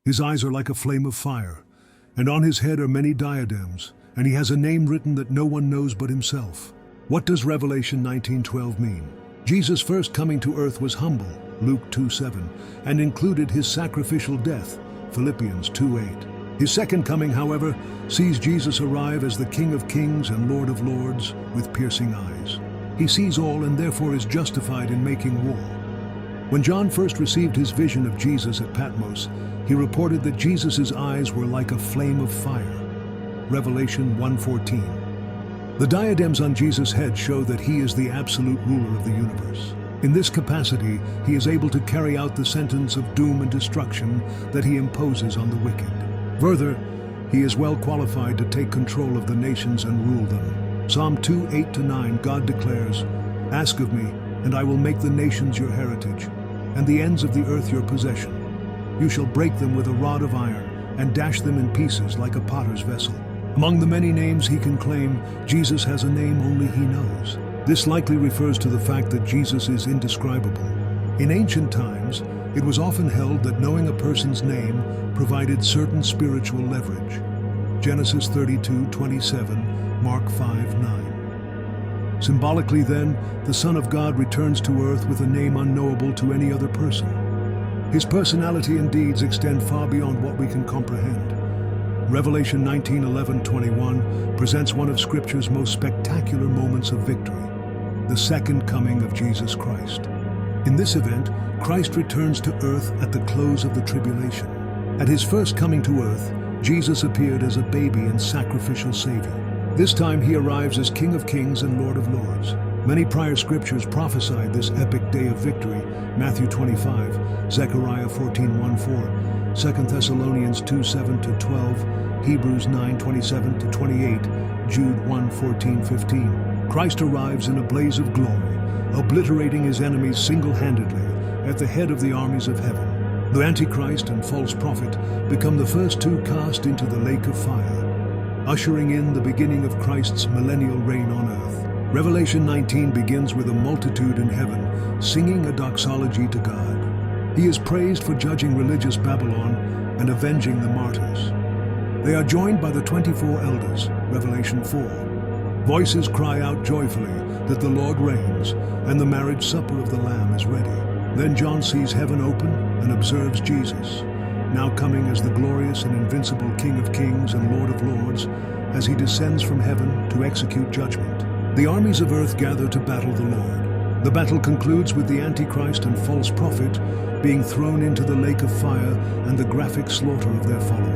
His eyes are like a flame of fire, and on his head are many diadems, and he has a name written that no one knows but himself. What does Revelation 19:12 mean? Jesus' first coming to earth was humble, Luke 2:7, and included his sacrificial death, Philippians 2:8. His second coming, however, sees Jesus arrive as the King of Kings and Lord of Lords with piercing eyes. He sees all and therefore is justified in making war. When John first received his vision of Jesus at Patmos, he reported that Jesus' eyes were like a flame of fire. Revelation 1:14. The diadems on Jesus' head show that he is the absolute ruler of the universe. In this capacity, he is able to carry out the sentence of doom and destruction that he imposes on the wicked. Further, he is well qualified to take control of the nations and rule them. Psalm 2:8-9, God declares, "Ask of me, and I will make the nations your heritage, and the ends of the earth your possession. You shall break them with a rod of iron, and dash them in pieces like a potter's vessel." Among the many names he can claim, Jesus has a name only he knows. This likely refers to the fact that Jesus is indescribable. In ancient times, it was often held that knowing a person's name provided certain spiritual leverage. Genesis 32:27, Mark 5:9. Symbolically then, the Son of God returns to earth with a name unknowable to any other person. His personality and deeds extend far beyond what we can comprehend. Revelation 19:11-21 presents one of Scripture's most spectacular moments of victory, the second coming of Jesus Christ. In this event, Christ returns to earth at the close of the tribulation. At his first coming to earth, Jesus appeared as a baby and sacrificial Savior. This time he arrives as King of Kings and Lord of Lords. Many prior scriptures prophesied this epic day of victory: Matthew 25, Zechariah 14:1-4, 2 Thessalonians 2:7-12, Hebrews 9:27-28, Jude 1:14-15. Christ arrives in a blaze of glory, obliterating his enemies single-handedly at the head of the armies of heaven. The Antichrist and false prophet become the first two cast into the lake of fire, ushering in the beginning of Christ's millennial reign on earth. Revelation 19 begins with a multitude in heaven singing a doxology to God. He is praised for judging religious Babylon and avenging the martyrs. They are joined by the 24 elders, Revelation 4. Voices cry out joyfully that the Lord reigns and the marriage supper of the Lamb is ready. Then John sees heaven open and observes Jesus, now coming as the glorious and invincible King of Kings and Lord of Lords, as he descends from heaven to execute judgment. The armies of earth gather to battle the Lord. The battle concludes with the Antichrist and false prophet being thrown into the lake of fire and the graphic slaughter of their followers.